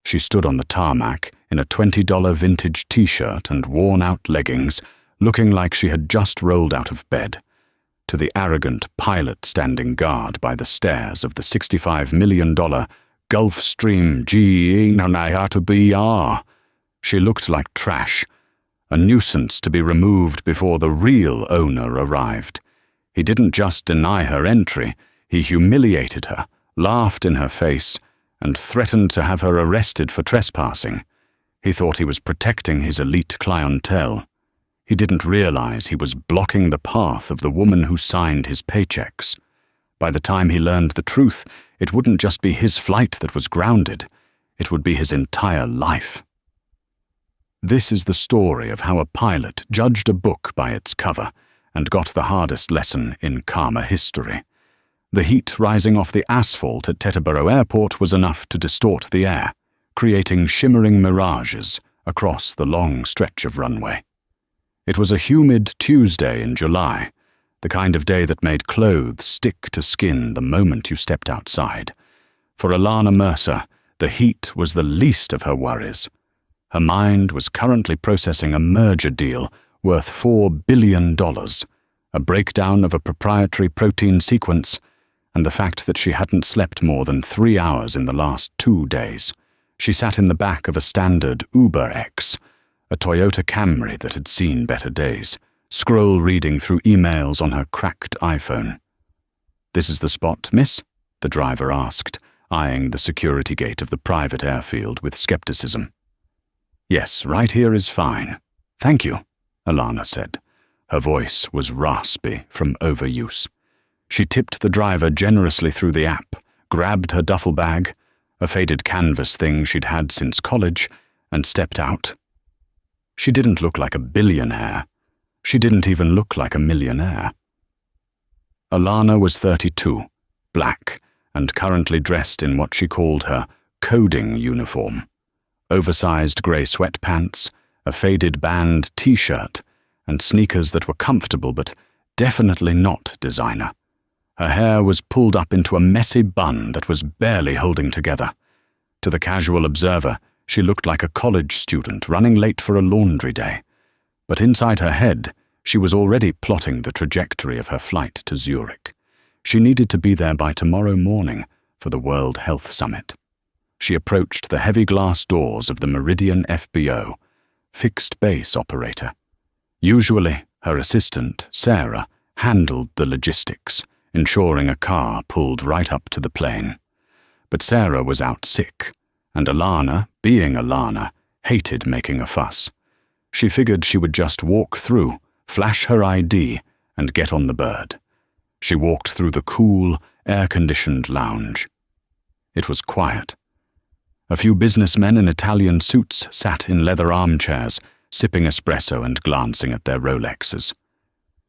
She stood on the tarmac in a $20 vintage t-shirt and worn-out leggings, looking like she had just rolled out of bed. To the arrogant pilot standing guard by the stairs of the $65 million Gulfstream GE9IR, she looked like trash, a nuisance to be removed before the real owner arrived. He didn't just deny her entry, he humiliated her, laughed in her face, and threatened to have her arrested for trespassing. He thought he was protecting his elite clientele. He didn't realize he was blocking the path of the woman who signed his paychecks. By the time he learned the truth, it wouldn't just be his flight that was grounded, it would be his entire life. This is the story of how a pilot judged a book by its cover and got the hardest lesson in karma history. The heat rising off the asphalt at Teterboro Airport was enough to distort the air, creating shimmering mirages across the long stretch of runway. It was a humid Tuesday in July, the kind of day that made clothes stick to skin the moment you stepped outside. For Alana Mercer, the heat was the least of her worries. Her mind was currently processing a merger deal worth $4 billion, a breakdown of a proprietary protein sequence, and the fact that she hadn't slept more than 3 hours in the last 2 days. She sat in the back of a standard Uber X, a Toyota Camry that had seen better days, scroll reading through emails on her cracked iPhone. "This is the spot, miss?" the driver asked, eyeing the security gate of the private airfield with skepticism. "Yes, right here is fine. Thank you," Alana said. Her voice was raspy from overuse. She tipped the driver generously through the app, grabbed her duffel bag, a faded canvas thing she'd had since college, and stepped out. She didn't look like a billionaire. She didn't even look like a millionaire. Alana was 32, black, and currently dressed in what she called her coding uniform. Oversized grey sweatpants, a faded band t-shirt, and sneakers that were comfortable but definitely not designer. Her hair was pulled up into a messy bun that was barely holding together. To the casual observer, she looked like a college student running late for a laundry day. But inside her head, she was already plotting the trajectory of her flight to Zurich. She needed to be there by tomorrow morning for the World Health Summit. She approached the heavy glass doors of the Meridian FBO, fixed base operator. Usually, her assistant, Sarah, handled the logistics, ensuring a car pulled right up to the plane. But Sarah was out sick, and Alana, being Alana, hated making a fuss. She figured she would just walk through, flash her ID, and get on the bird. She walked through the cool, air-conditioned lounge. It was quiet. A few businessmen in Italian suits sat in leather armchairs, sipping espresso and glancing at their Rolexes.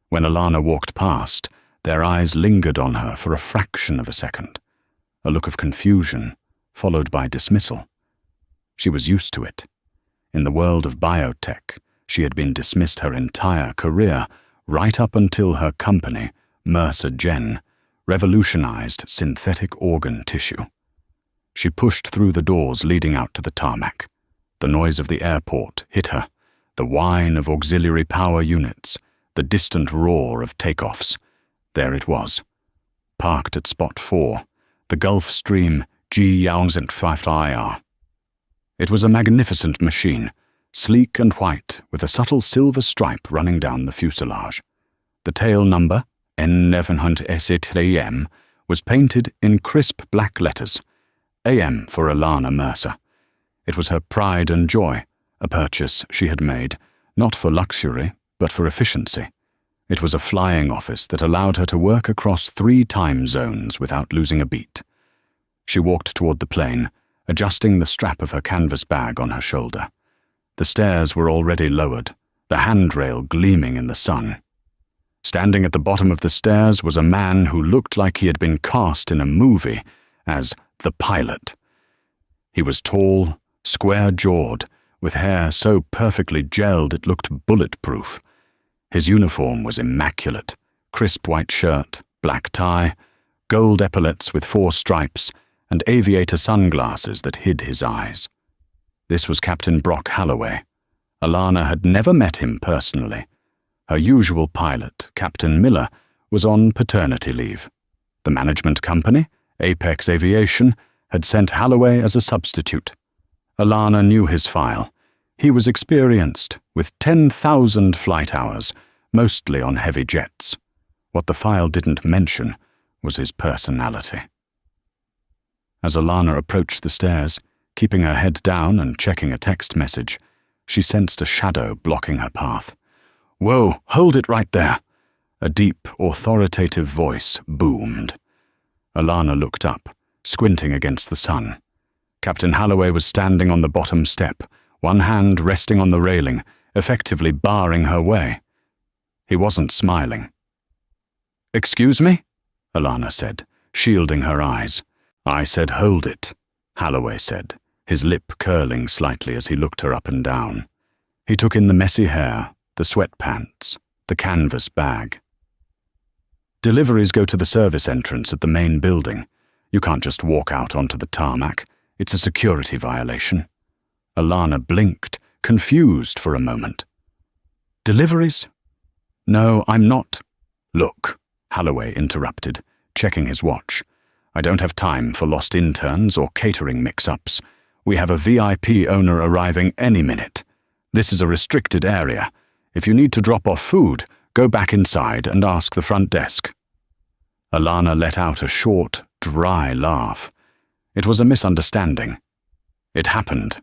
When Alana walked past, their eyes lingered on her for a fraction of a second, a look of confusion, followed by dismissal. She was used to it. In the world of biotech, she had been dismissed her entire career, right up until her company, Mercer Gen, revolutionized synthetic organ tissue. She pushed through the doors leading out to the tarmac. The noise of the airport hit her, the whine of auxiliary power units, the distant roar of takeoffs. There it was, parked at spot 4, the Gulfstream GE9IR. It was a magnificent machine, sleek and white, with a subtle silver stripe running down the fuselage. The tail number, N908AM, was painted in crisp black letters, AM for Alana Mercer. It was her pride and joy, a purchase she had made, not for luxury, but for efficiency. It was a flying office that allowed her to work across 3 time zones without losing a beat. She walked toward the plane, adjusting the strap of her canvas bag on her shoulder. The stairs were already lowered, the handrail gleaming in the sun. Standing at the bottom of the stairs was a man who looked like he had been cast in a movie as the pilot. He was tall, square-jawed, with hair so perfectly gelled it looked bulletproof. His uniform was immaculate, crisp white shirt, black tie, gold epaulets with 4 stripes, and aviator sunglasses that hid his eyes. This was Captain Brock Holloway. Alana had never met him personally. Her usual pilot, Captain Miller, was on paternity leave. The management company, Apex Aviation, had sent Holloway as a substitute. Alana knew his file. He was experienced, with 10,000 flight hours, mostly on heavy jets. What the file didn't mention was his personality. As Alana approached the stairs, keeping her head down and checking a text message, she sensed a shadow blocking her path. "Whoa, hold it right there!" A deep, authoritative voice boomed. Alana looked up, squinting against the sun. Captain Holloway was standing on the bottom step, one hand resting on the railing, effectively barring her way. He wasn't smiling. "Excuse me?" Alana said, shielding her eyes. "I said hold it," Holloway said, his lip curling slightly as he looked her up and down. He took in the messy hair, the sweatpants, the canvas bag. "Deliveries go to the service entrance at the main building. You can't just walk out onto the tarmac. It's a security violation." Alana blinked, confused for a moment. "Deliveries? No, I'm not." "Look," Holloway interrupted, checking his watch. "I don't have time for lost interns or catering mix-ups. We have a VIP owner arriving any minute. This is a restricted area. If you need to drop off food, go back inside and ask the front desk." Alana let out a short, dry laugh. It was a misunderstanding. It happened.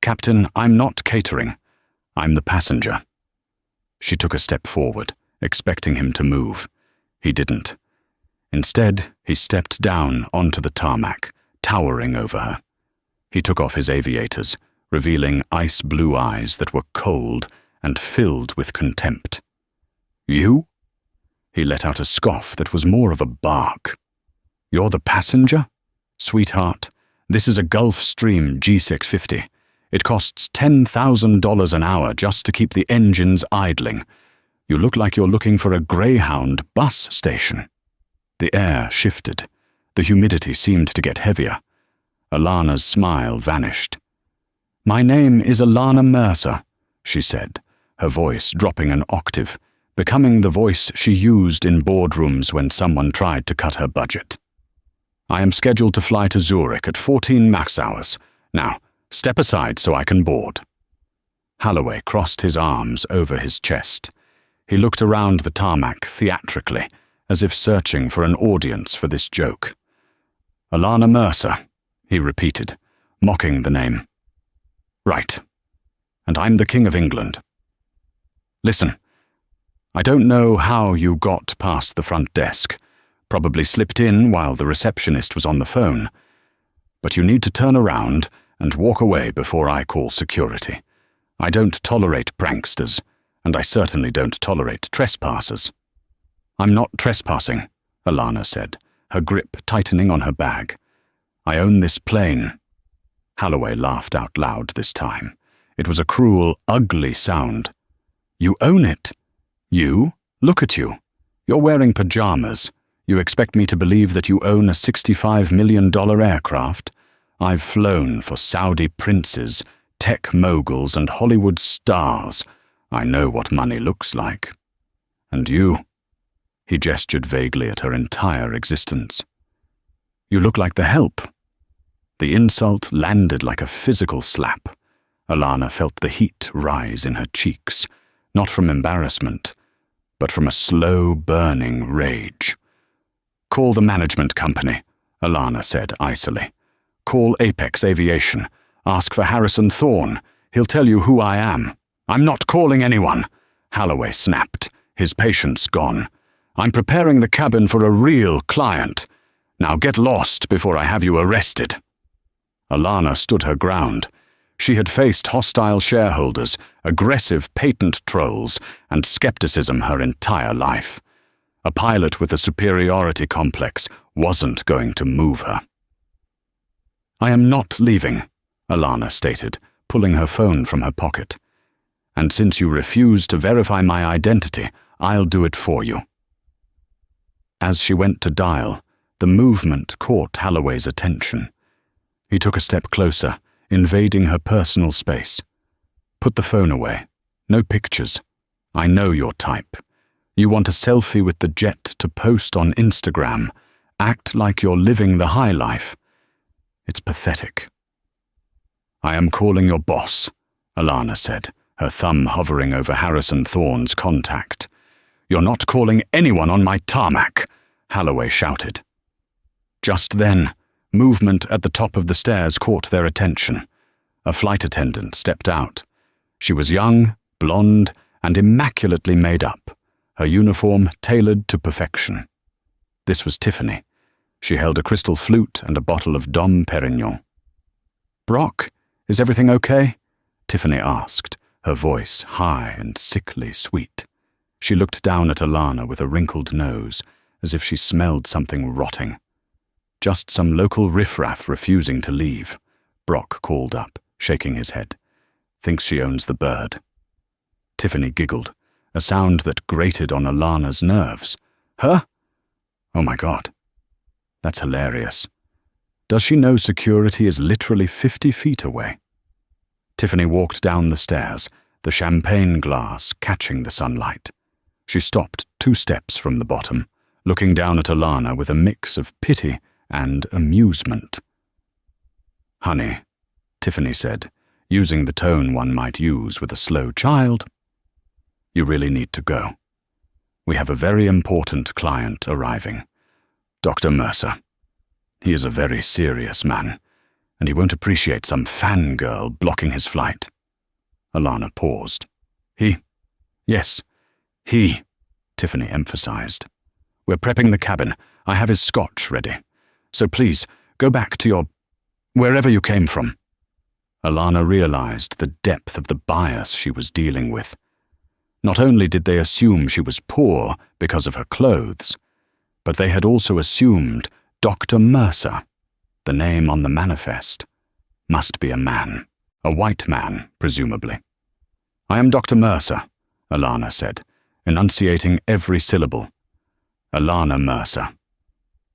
"Captain, I'm not catering. I'm the passenger." She took a step forward, expecting him to move. He didn't. Instead, he stepped down onto the tarmac, towering over her. He took off his aviators, revealing ice-blue eyes that were cold and filled with contempt. "You?" He let out a scoff that was more of a bark. "You're the passenger? Sweetheart, this is a Gulfstream G650. It costs $10,000 an hour just to keep the engines idling. You look like you're looking for a Greyhound bus station." The air shifted. The humidity seemed to get heavier. Alana's smile vanished. "My name is Alana Mercer," she said, her voice dropping an octave, becoming the voice she used in boardrooms when someone tried to cut her budget. "I am scheduled to fly to Zurich at 14 max hours. Now, step aside so I can board." Holloway crossed his arms over his chest. He looked around the tarmac theatrically, as if searching for an audience for this joke. "Alana Mercer," he repeated, mocking the name. "Right. And I'm the King of England. Listen, I don't know how you got past the front desk. Probably slipped in while the receptionist was on the phone. But you need to turn around and walk away before I call security. I don't tolerate pranksters, and I certainly don't tolerate trespassers." "I'm not trespassing," Alana said, her grip tightening on her bag. "I own this plane." Holloway laughed out loud this time. It was a cruel, ugly sound. "You own it? You? Look at you. You're wearing pajamas. You expect me to believe that you own a $65 million aircraft? I've flown for Saudi princes, tech moguls, and Hollywood stars. I know what money looks like. And you?" He gestured vaguely at her entire existence. "You look like the help." The insult landed like a physical slap. Alana felt the heat rise in her cheeks, not from embarrassment, but from a slow burning rage. "Call the management company," Alana said icily. "Call Apex Aviation. Ask for Harrison Thorne. He'll tell you who I am." "I'm not calling anyone," Holloway snapped, his patience gone. "I'm preparing the cabin for a real client. Now get lost before I have you arrested." Alana stood her ground. She had faced hostile shareholders, aggressive patent trolls, and skepticism her entire life. A pilot with a superiority complex wasn't going to move her. "I am not leaving," Alana stated, pulling her phone from her pocket. "And since you refuse to verify my identity, I'll do it for you." As she went to dial, the movement caught Holloway's attention. He took a step closer, invading her personal space. Put the phone away. No pictures. I know your type. You want a selfie with the jet to post on Instagram. Act like you're living the high life. It's pathetic. I am calling your boss, Alana said, her thumb hovering over Harrison Thorne's contact. You're not calling anyone on my tarmac, Holloway shouted. Just then, movement at the top of the stairs caught their attention. A flight attendant stepped out. She was young, blonde, and immaculately made up, her uniform tailored to perfection. This was Tiffany. She held a crystal flute and a bottle of Dom Perignon. Brock, is everything okay? Tiffany asked, her voice high and sickly sweet. She looked down at Alana with a wrinkled nose, as if she smelled something rotting. Just some local riffraff refusing to leave, Brock called up, shaking his head. Thinks she owns the bird. Tiffany giggled, a sound that grated on Alana's nerves. Huh? Oh my God. That's hilarious. Does she know security is literally 50 feet away? Tiffany walked down the stairs, the champagne glass catching the sunlight. She stopped 2 steps from the bottom, looking down at Alana with a mix of pity and amusement. Honey, Tiffany said, using the tone one might use with a slow child, you really need to go. We have a very important client arriving, Dr. Mercer. He is a very serious man, and he won't appreciate some fangirl blocking his flight. Alana paused. He? Yes, he, Tiffany emphasized. We're prepping the cabin. I have his scotch ready. So please, go back to wherever you came from. Alana realized the depth of the bias she was dealing with. Not only did they assume she was poor because of her clothes, but they had also assumed Dr. Mercer, the name on the manifest, must be a man, a white man, presumably. I am Dr. Mercer, Alana said, enunciating every syllable. Alana Mercer.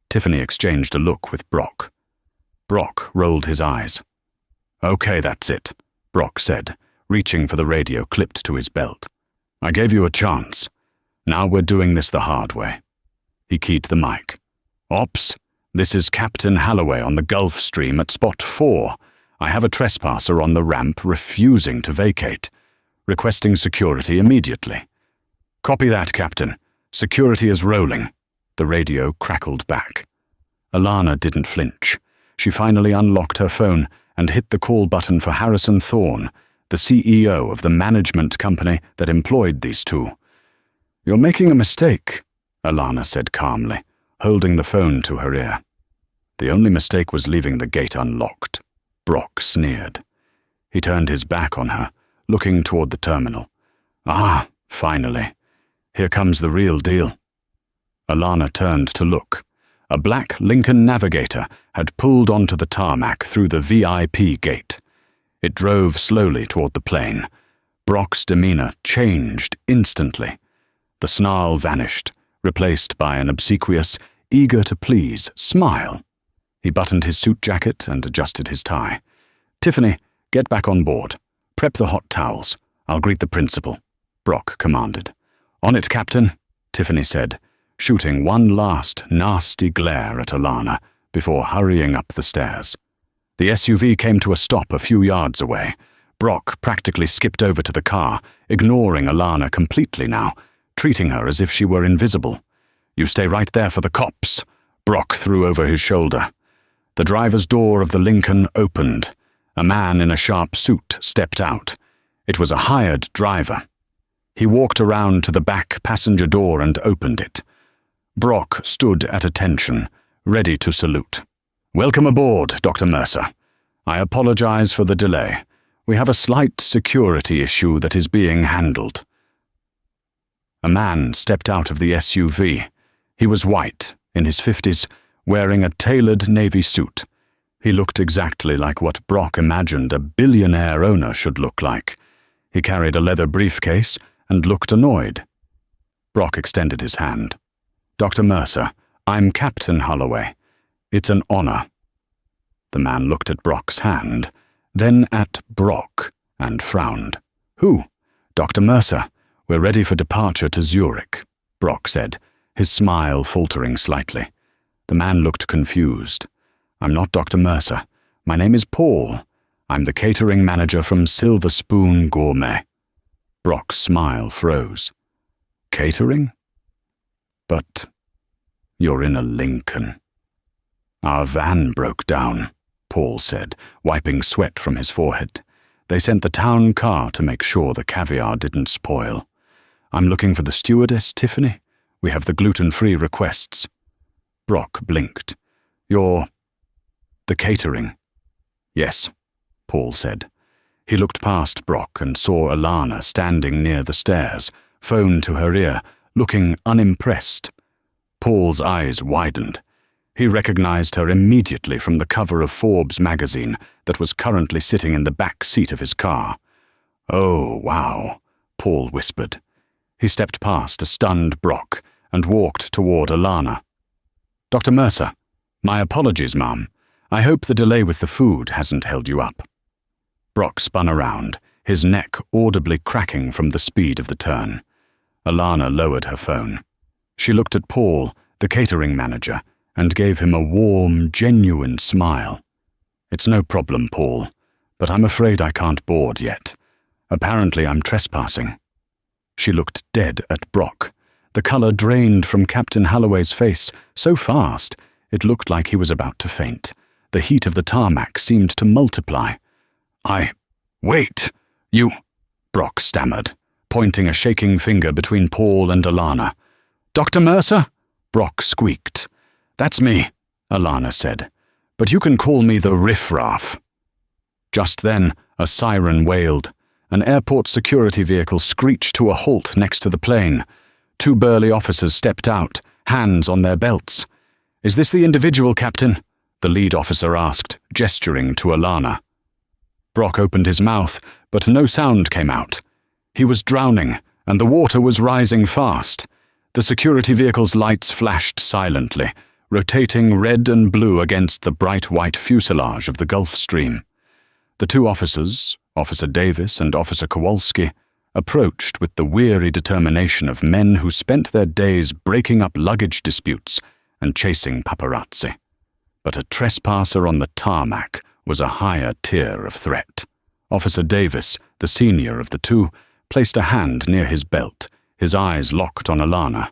Tiffany exchanged a look with Brock. Brock rolled his eyes. Okay, that's it, Brock said, reaching for the radio clipped to his belt. I gave you a chance. Now we're doing this the hard way. He keyed the mic. Ops, this is Captain Holloway on the Gulf Stream at Spot 4. I have a trespasser on the ramp refusing to vacate, requesting security immediately. Copy that, Captain. Security is rolling. The radio crackled back. Alana didn't flinch. She finally unlocked her phone and hit the call button for Harrison Thorne, the CEO of the management company that employed these two. You're making a mistake, Alana said calmly, holding the phone to her ear. The only mistake was leaving the gate unlocked. Brock sneered. He turned his back on her, looking toward the terminal. Ah, finally. Here comes the real deal. Alana turned to look. A black Lincoln Navigator had pulled onto the tarmac through the VIP gate. It drove slowly toward the plane. Brock's demeanor changed instantly. The snarl vanished, replaced by an obsequious, eager-to-please smile. He buttoned his suit jacket and adjusted his tie. Tiffany, get back on board. Prep the hot towels. I'll greet the principal, Brock commanded. On it, Captain, Tiffany said, shooting one last nasty glare at Alana before hurrying up the stairs. The SUV came to a stop a few yards away. Brock practically skipped over to the car, ignoring Alana completely now, treating her as if she were invisible. You stay right there for the cops, Brock threw over his shoulder. The driver's door of the Lincoln opened. A man in a sharp suit stepped out. It was a hired driver. He walked around to the back passenger door and opened it. Brock stood at attention, ready to salute. Welcome aboard, Dr. Mercer. I apologize for the delay. We have a slight security issue that is being handled. A man stepped out of the SUV. He was white, in his 50s, wearing a tailored navy suit. He looked exactly like what Brock imagined a billionaire owner should look like. He carried a leather briefcase and looked annoyed. Brock extended his hand. Dr. Mercer, I'm Captain Holloway. It's an honor. The man looked at Brock's hand, then at Brock, and frowned. "Who?" "Dr. Mercer. We're ready for departure to Zurich," Brock said, his smile faltering slightly. The man looked confused. "I'm not Dr. Mercer. My name is Paul. I'm the catering manager from Silver Spoon Gourmet." Brock's smile froze. "Catering? But you're in a Lincoln." "Our van broke down," Paul said, wiping sweat from his forehead. "They sent the town car to make sure the caviar didn't spoil. I'm looking for the stewardess, Tiffany. We have the gluten-free requests." Brock blinked. "You're the catering?" "Yes," Paul said. He looked past Brock and saw Alana standing near the stairs, phone to her ear, looking unimpressed. Paul's eyes widened. He recognized her immediately from the cover of Forbes magazine that was currently sitting in the back seat of his car. "Oh, wow," Paul whispered. He stepped past a stunned Brock and walked toward Alana. "Dr. Mercer, my apologies, ma'am. I hope the delay with the food hasn't held you up." Brock spun around, his neck audibly cracking from the speed of the turn. Alana lowered her phone. She looked at Paul, the catering manager, and gave him a warm, genuine smile. "It's no problem, Paul, but I'm afraid I can't board yet. Apparently I'm trespassing." She looked dead at Brock. The color drained from Captain Holloway's face so fast it looked like he was about to faint. The heat of the tarmac seemed to multiply. Wait, you," Brock stammered, pointing a shaking finger between Paul and Alana. "Dr. Mercer?" Brock squeaked. "That's me," Alana said, "but you can call me the riffraff." Just then, a siren wailed. An airport security vehicle screeched to a halt next to the plane. Two burly officers stepped out, hands on their belts. "Is this the individual, Captain?" the lead officer asked, gesturing to Alana. Brock opened his mouth, but no sound came out. He was drowning, and the water was rising fast. The security vehicle's lights flashed silently, rotating red and blue against the bright white fuselage of the Gulf Stream. The two officers, Officer Davis and Officer Kowalski, approached with the weary determination of men who spent their days breaking up luggage disputes and chasing paparazzi. But a trespasser on the tarmac was a higher tier of threat. Officer Davis, the senior of the two, placed a hand near his belt, his eyes locked on Alana.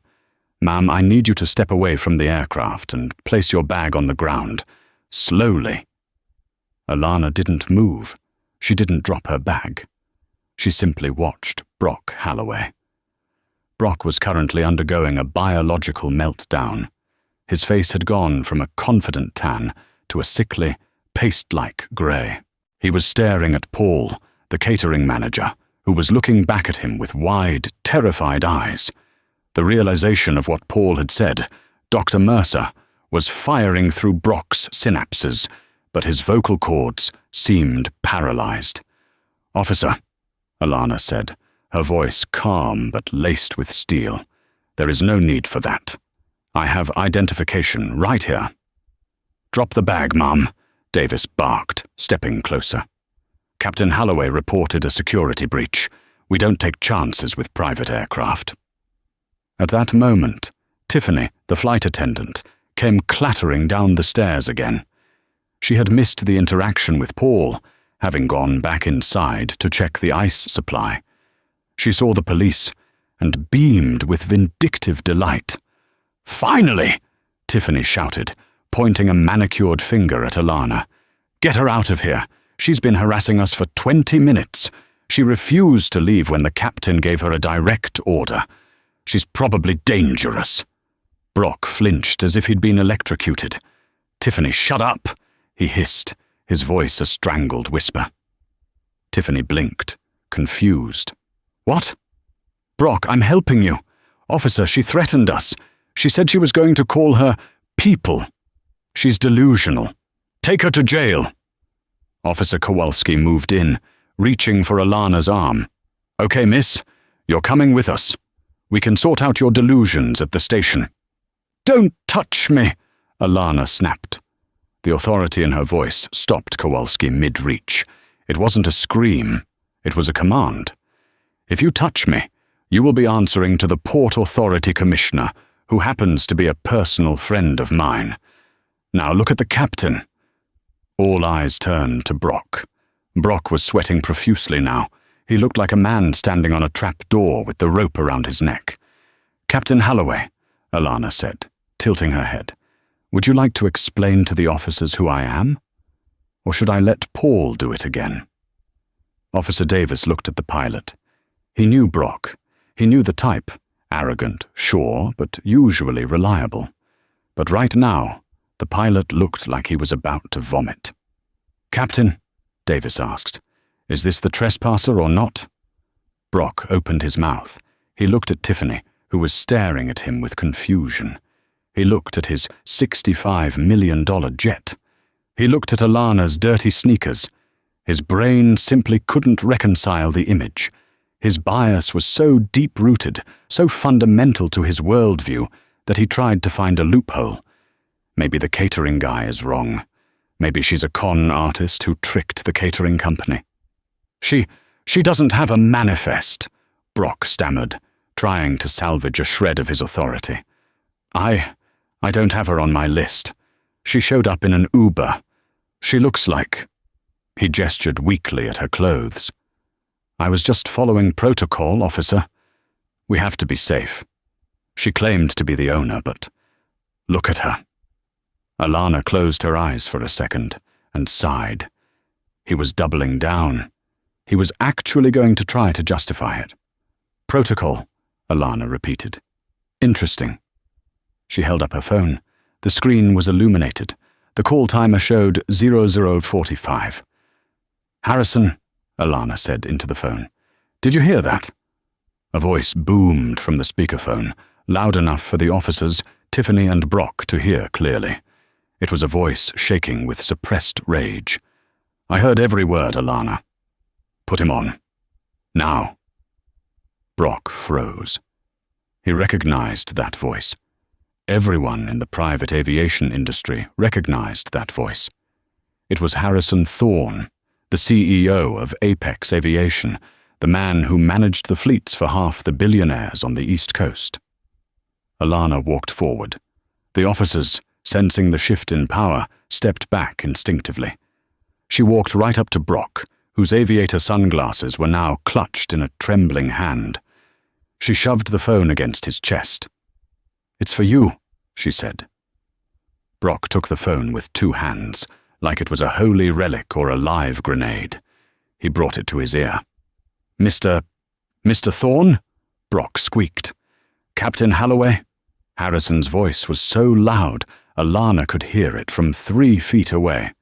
"Ma'am, I need you to step away from the aircraft and place your bag on the ground. Slowly." Alana didn't move. She didn't drop her bag. She simply watched Brock Holloway. Brock was currently undergoing a biological meltdown. His face had gone from a confident tan to a sickly, paste-like grey. He was staring at Paul, the catering manager, who was looking back at him with wide, terrified eyes. The realization of what Paul had said, Dr. Mercer, was firing through Brock's synapses, but his vocal cords seemed paralyzed. "Officer," Alana said, her voice calm but laced with steel, "there is no need for that. I have identification right here." "Drop the bag, ma'am," Davis barked, stepping closer. "Captain Holloway reported a security breach. We don't take chances with private aircraft." At that moment, Tiffany, the flight attendant, came clattering down the stairs again. She had missed the interaction with Paul, having gone back inside to check the ice supply. She saw the police and beamed with vindictive delight. "Finally!" Tiffany shouted, pointing a manicured finger at Alana. "Get her out of here. She's been harassing us for 20 minutes. She refused to leave when the captain gave her a direct order. She's probably dangerous." Brock flinched as if he'd been electrocuted. "Tiffany, shut up!" he hissed, his voice a strangled whisper. Tiffany blinked, confused. "What?" "Brock, I'm helping you. Officer, she threatened us. She said she was going to call her people. She's delusional. Take her to jail." Officer Kowalski moved in, reaching for Alana's arm. "Okay, miss, you're coming with us. We can sort out your delusions at the station." "Don't touch me," Alana snapped. The authority in her voice stopped Kowalski mid-reach. It wasn't a scream. It was a command. If you touch me, you will be answering to the Port Authority Commissioner, who happens to be a personal friend of mine. Now look at the captain. All eyes turned to Brock. Brock was sweating profusely now. He looked like a man standing on a trap door with the rope around his neck. "Captain Holloway," Alana said, tilting her head, "would you like to explain to the officers who I am? Or should I let Paul do it again?" Officer Davis looked at the pilot. He knew Brock. He knew the type, arrogant, sure, but usually reliable. But right now, the pilot looked like he was about to vomit. "Captain," Davis asked, "is this the trespasser or not?" Brock opened his mouth. He looked at Tiffany, who was staring at him with confusion. He looked at his $65 million jet. He looked at Alana's dirty sneakers. His brain simply couldn't reconcile the image. His bias was so deep-rooted, so fundamental to his worldview, that he tried to find a loophole. Maybe the catering guy is wrong. Maybe she's a con artist who tricked the catering company. She doesn't have a manifest," Brock stammered, trying to salvage a shred of his authority. I don't have her on my list. She showed up in an Uber. She looks like..." He gestured weakly at her clothes. "I was just following protocol, officer. We have to be safe. She claimed to be the owner, but look at her." Alana closed her eyes for a second and sighed. He was doubling down. He was actually going to try to justify it. "Protocol," Alana repeated. "Interesting." She held up her phone. The screen was illuminated. The call timer showed 00:45. "Harrison," Alana said into the phone. "Did you hear that?" A voice boomed from the speakerphone, loud enough for the officers, Tiffany and Brock, to hear clearly. It was a voice shaking with suppressed rage. "I heard every word, Alana. Put him on. Now." Brock froze. He recognized that voice. Everyone in the private aviation industry recognized that voice. It was Harrison Thorne, the CEO of Apex Aviation, the man who managed the fleets for half the billionaires on the East Coast. Alana walked forward. The officers, sensing the shift in power, stepped back instinctively. She walked right up to Brock, whose aviator sunglasses were now clutched in a trembling hand. She shoved the phone against his chest. "It's for you," she said. Brock took the phone with two hands, like it was a holy relic or a live grenade. He brought it to his ear. Mr. Thorne?" Brock squeaked. "Captain Holloway?" Harrison's voice was so loud, Alana could hear it from 3 feet away.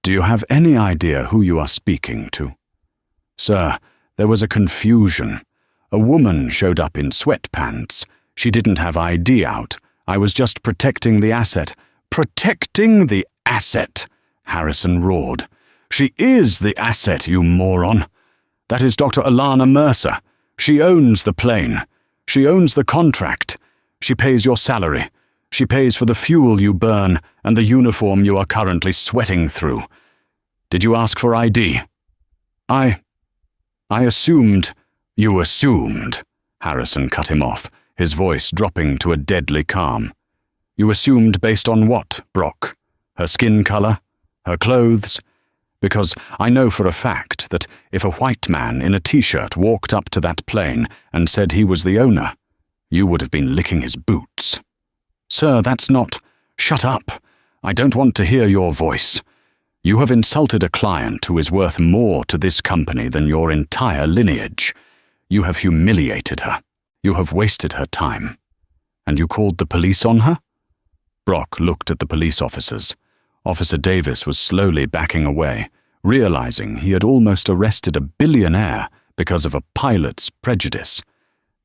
"Do you have any idea who you are speaking to?" "Sir, there was a confusion. A woman showed up in sweatpants. She didn't have ID out. I was just protecting the asset." "Protecting the asset?" Harrison roared. "She is the asset, you moron. That is Dr. Alana Mercer. She owns the plane. She owns the contract. She pays your salary. She pays for the fuel you burn and the uniform you are currently sweating through. Did you ask for ID?" I assumed." "You assumed," Harrison cut him off, his voice dropping to a deadly calm. "You assumed based on what, Brock? Her skin color? Her clothes? Because I know for a fact that if a white man in a t-shirt walked up to that plane and said he was the owner, you would have been licking his boots." "Sir, that's not..." "Shut up. I don't want to hear your voice. You have insulted a client who is worth more to this company than your entire lineage. You have humiliated her. You have wasted her time. And you called the police on her?" Brock looked at the police officers. Officer Davis was slowly backing away, realizing he had almost arrested a billionaire because of a pilot's prejudice.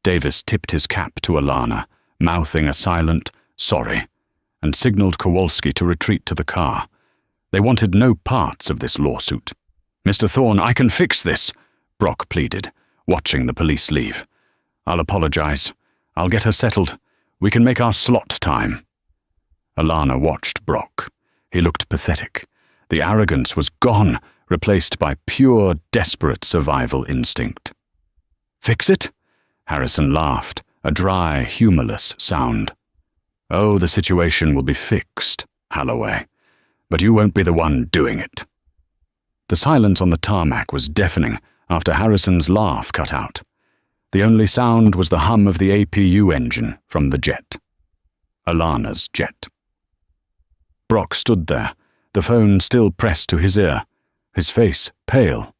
Davis tipped his cap to Alana, mouthing a silent, "sorry," and signaled Kowalski to retreat to the car. They wanted no parts of this lawsuit. "Mr. Thorne, I can fix this," Brock pleaded, watching the police leave. "I'll apologize. I'll get her settled. We can make our slot time." Alana watched Brock. He looked pathetic. The arrogance was gone. replaced by pure, desperate survival instinct. "Fix it?" Harrison laughed, a dry, humorless sound. "Oh, the situation will be fixed, Holloway, but you won't be the one doing it." The silence on the tarmac was deafening after Harrison's laugh cut out. The only sound was the hum of the APU engine from the jet. Alana's jet. Brock stood there, the phone still pressed to his ear, his face pale.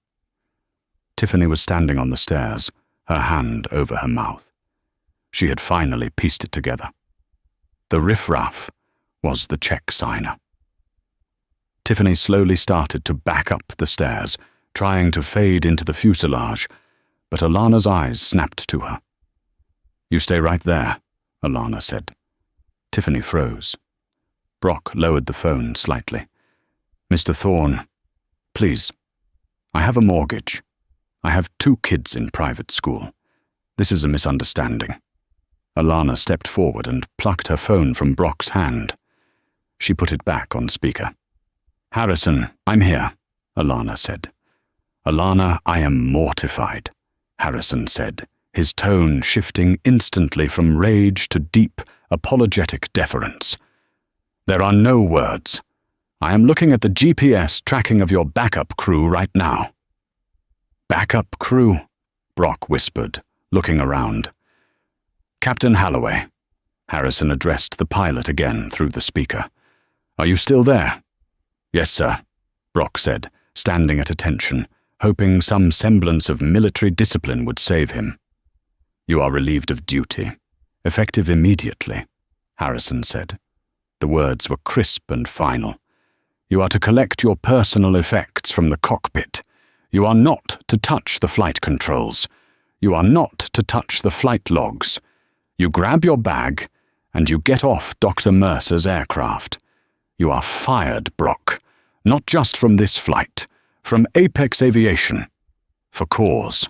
Tiffany was standing on the stairs, her hand over her mouth. She had finally pieced it together. The riffraff was the check signer. Tiffany slowly started to back up the stairs, trying to fade into the fuselage, but Alana's eyes snapped to her. "You stay right there," Alana said. Tiffany froze. Brock lowered the phone slightly. "Mr. Thorne, please. I have a mortgage. I have 2 kids in private school. This is a misunderstanding." Alana stepped forward and plucked her phone from Brock's hand. She put it back on speaker. "Harrison, I'm here," Alana said. "Alana, I am mortified," Harrison said, his tone shifting instantly from rage to deep, apologetic deference. "There are no words. I am looking at the GPS tracking of your backup crew right now." "Backup crew?" Brock whispered, looking around. "Captain Holloway," Harrison addressed the pilot again through the speaker. "Are you still there?" "Yes, sir," Brock said, standing at attention, hoping some semblance of military discipline would save him. "You are relieved of duty, effective immediately," Harrison said. The words were crisp and final. "You are to collect your personal effects from the cockpit. You are not to touch the flight controls. You are not to touch the flight logs. You grab your bag, and you get off Dr. Mercer's aircraft. You are fired, Brock, not just from this flight, from Apex Aviation. For cause."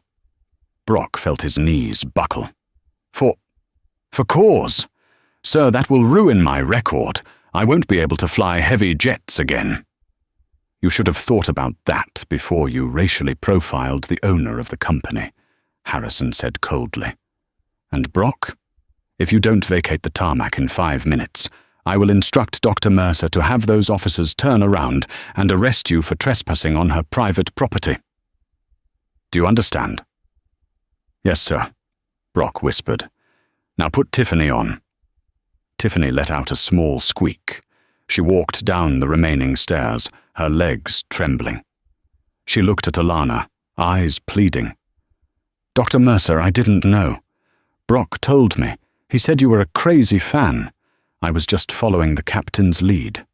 Brock felt his knees buckle. For cause? Sir, that will ruin my record. I won't be able to fly heavy jets again." "You should have thought about that before you racially profiled the owner of the company," Harrison said coldly. "And Brock, if you don't vacate the tarmac in 5 minutes, I will instruct Dr. Mercer to have those officers turn around and arrest you for trespassing on her private property. Do you understand?" "Yes, sir," Brock whispered. "Now put Tiffany on." Tiffany let out a small squeak. She walked down the remaining stairs, her legs trembling. She looked at Alana, eyes pleading. "Dr. Mercer, I didn't know. Brock told me. He said you were a crazy fan. I was just following the captain's lead."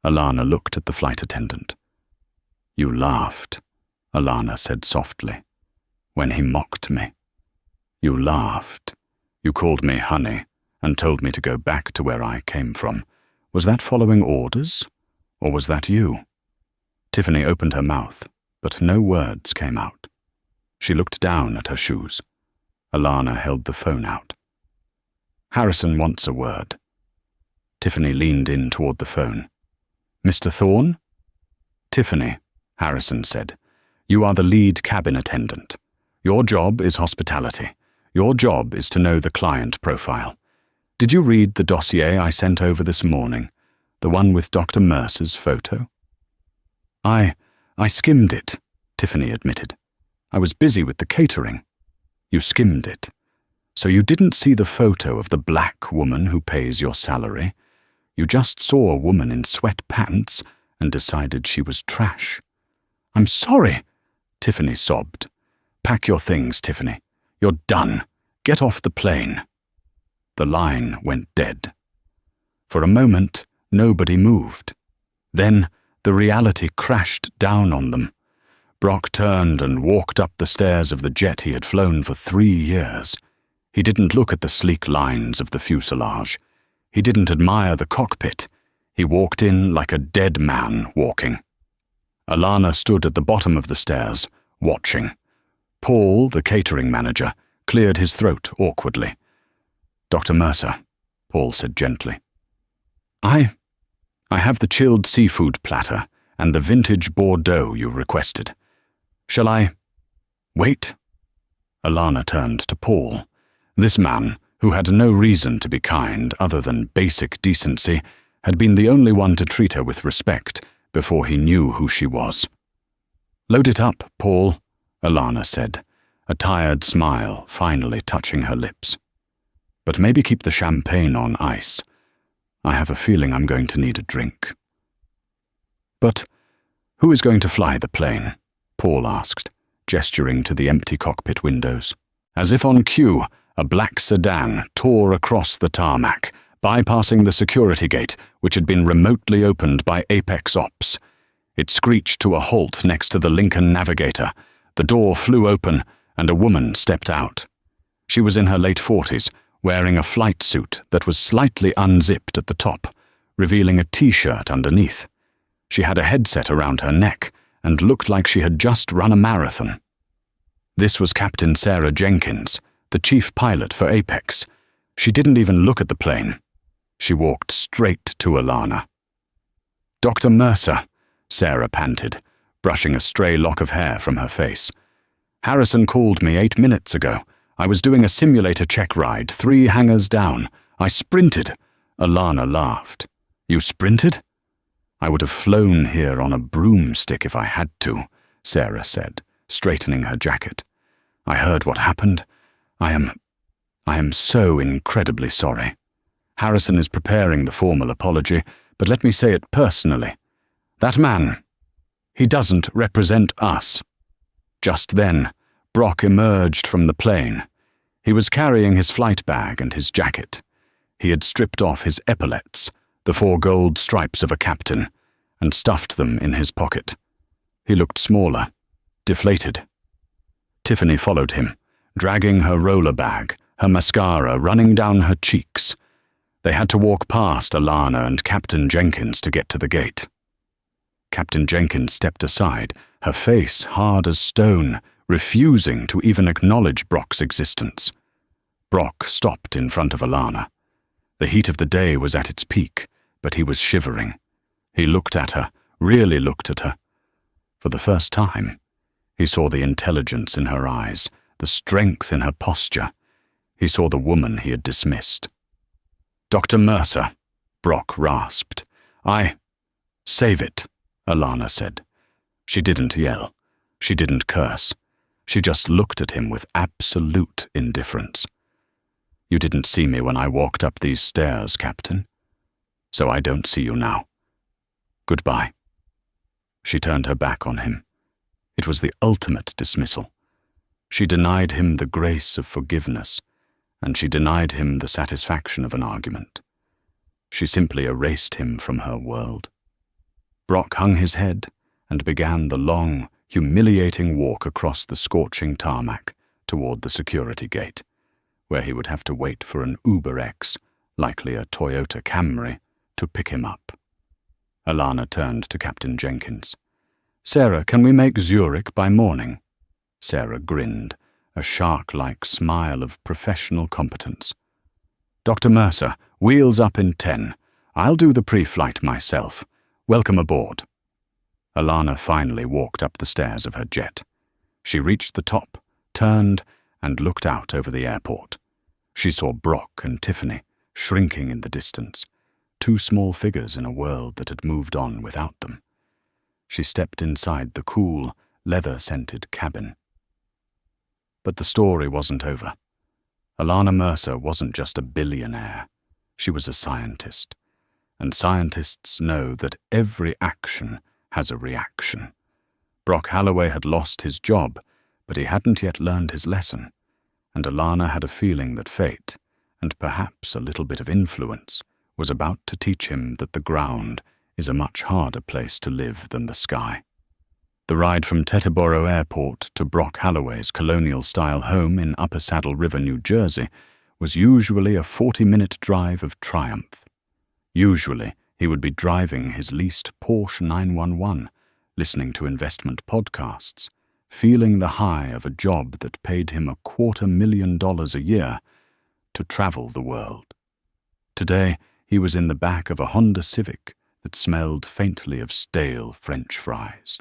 Alana looked at the flight attendant. "You laughed," Alana said softly, "when he mocked me. You laughed. You called me honey and told me to go back to where I came from. Was that following orders, or was that you?" Tiffany opened her mouth, but no words came out. She looked down at her shoes. Alana held the phone out. "Harrison wants a word." Tiffany leaned in toward the phone. "Mr. Thorne?" "Tiffany," Harrison said, "you are the lead cabin attendant. Your job is hospitality. Your job is to know the client profile. Did you read the dossier I sent over this morning, the one with Dr. Mercer's photo?" I skimmed it," Tiffany admitted. "I was busy with the catering." "You skimmed it. So you didn't see the photo of the black woman who pays your salary. You just saw a woman in sweatpants and decided she was trash." "I'm sorry," Tiffany sobbed. "Pack your things, Tiffany. You're done. Get off the plane." The line went dead. For a moment, nobody moved. Then the reality crashed down on them. Brock turned and walked up the stairs of the jet he had flown for 3 years. He didn't look at the sleek lines of the fuselage. He didn't admire the cockpit. He walked in like a dead man walking. Alana stood at the bottom of the stairs, watching. Paul, the catering manager, cleared his throat awkwardly. "Dr. Mercer," Paul said gently. I have the chilled seafood platter and the vintage Bordeaux you requested. Shall I wait?" Alana turned to Paul. This man, who had no reason to be kind other than basic decency, had been the only one to treat her with respect before he knew who she was. "Load it up, Paul," Alana said, a tired smile finally touching her lips. "But maybe keep the champagne on ice. I have a feeling I'm going to need a drink." "But who is going to fly the plane?" Paul asked, gesturing to the empty cockpit windows. As if on cue, a black sedan tore across the tarmac, bypassing the security gate, which had been remotely opened by Apex Ops. It screeched to a halt next to the Lincoln Navigator. The door flew open, and a woman stepped out. She was in her late 40s, wearing a flight suit that was slightly unzipped at the top, revealing a t-shirt underneath. She had a headset around her neck and looked like she had just run a marathon. This was Captain Sarah Jenkins, the chief pilot for Apex. She didn't even look at the plane. She walked straight to Alana. "Dr. Mercer," Sarah panted, brushing a stray lock of hair from her face. "Harrison called me 8 minutes ago. I was doing a simulator check ride 3 hangars down. I sprinted." Alana laughed. "You sprinted?" "I would have flown here on a broomstick if I had to," Sarah said, straightening her jacket. "I heard what happened. I am so incredibly sorry. Harrison is preparing the formal apology, but let me say it personally. That man, he doesn't represent us." Just then, Brock emerged from the plane. He was carrying his flight bag and his jacket. He had stripped off his epaulettes, the 4 gold stripes of a captain, and stuffed them in his pocket. He looked smaller, deflated. Tiffany followed him, dragging her roller bag, her mascara running down her cheeks. They had to walk past Alana and Captain Jenkins to get to the gate. Captain Jenkins stepped aside, her face hard as stone, refusing to even acknowledge Brock's existence. Brock stopped in front of Alana. The heat of the day was at its peak, but he was shivering. He looked at her, really looked at her. For the first time, he saw the intelligence in her eyes, the strength in her posture. He saw the woman he had dismissed. "Dr. Mercer," Brock rasped. "Save it," Alana said. She didn't yell. She didn't curse. She just looked at him with absolute indifference. "You didn't see me when I walked up these stairs, Captain. So I don't see you now. Goodbye." She turned her back on him. It was the ultimate dismissal. She denied him the grace of forgiveness, and she denied him the satisfaction of an argument. She simply erased him from her world. Brock hung his head and began the long, humiliating walk across the scorching tarmac toward the security gate, where he would have to wait for an Uber X, likely a Toyota Camry, to pick him up. Alana turned to Captain Jenkins. "Sarah, can we make Zurich by morning?" Sarah grinned, a shark-like smile of professional competence. "Dr. Mercer, wheels up in 10. I'll do the pre-flight myself. Welcome aboard." Alana finally walked up the stairs of her jet. She reached the top, turned, and looked out over the airport. She saw Brock and Tiffany shrinking in the distance, 2 small figures in a world that had moved on without them. She stepped inside the cool, leather-scented cabin. But the story wasn't over. Alana Mercer wasn't just a billionaire. She was a scientist. And scientists know that every action has a reaction. Brock Holloway had lost his job, but he hadn't yet learned his lesson. And Alana had a feeling that fate, and perhaps a little bit of influence, was about to teach him that the ground is a much harder place to live than the sky. The ride from Teterboro Airport to Brock Holloway's colonial-style home in Upper Saddle River, New Jersey, was usually a 40-minute drive of triumph. Usually, he would be driving his leased Porsche 911, listening to investment podcasts, feeling the high of a job that paid him $250,000 a year, to travel the world. Today, he was in the back of a Honda Civic, that smelled faintly of stale French fries.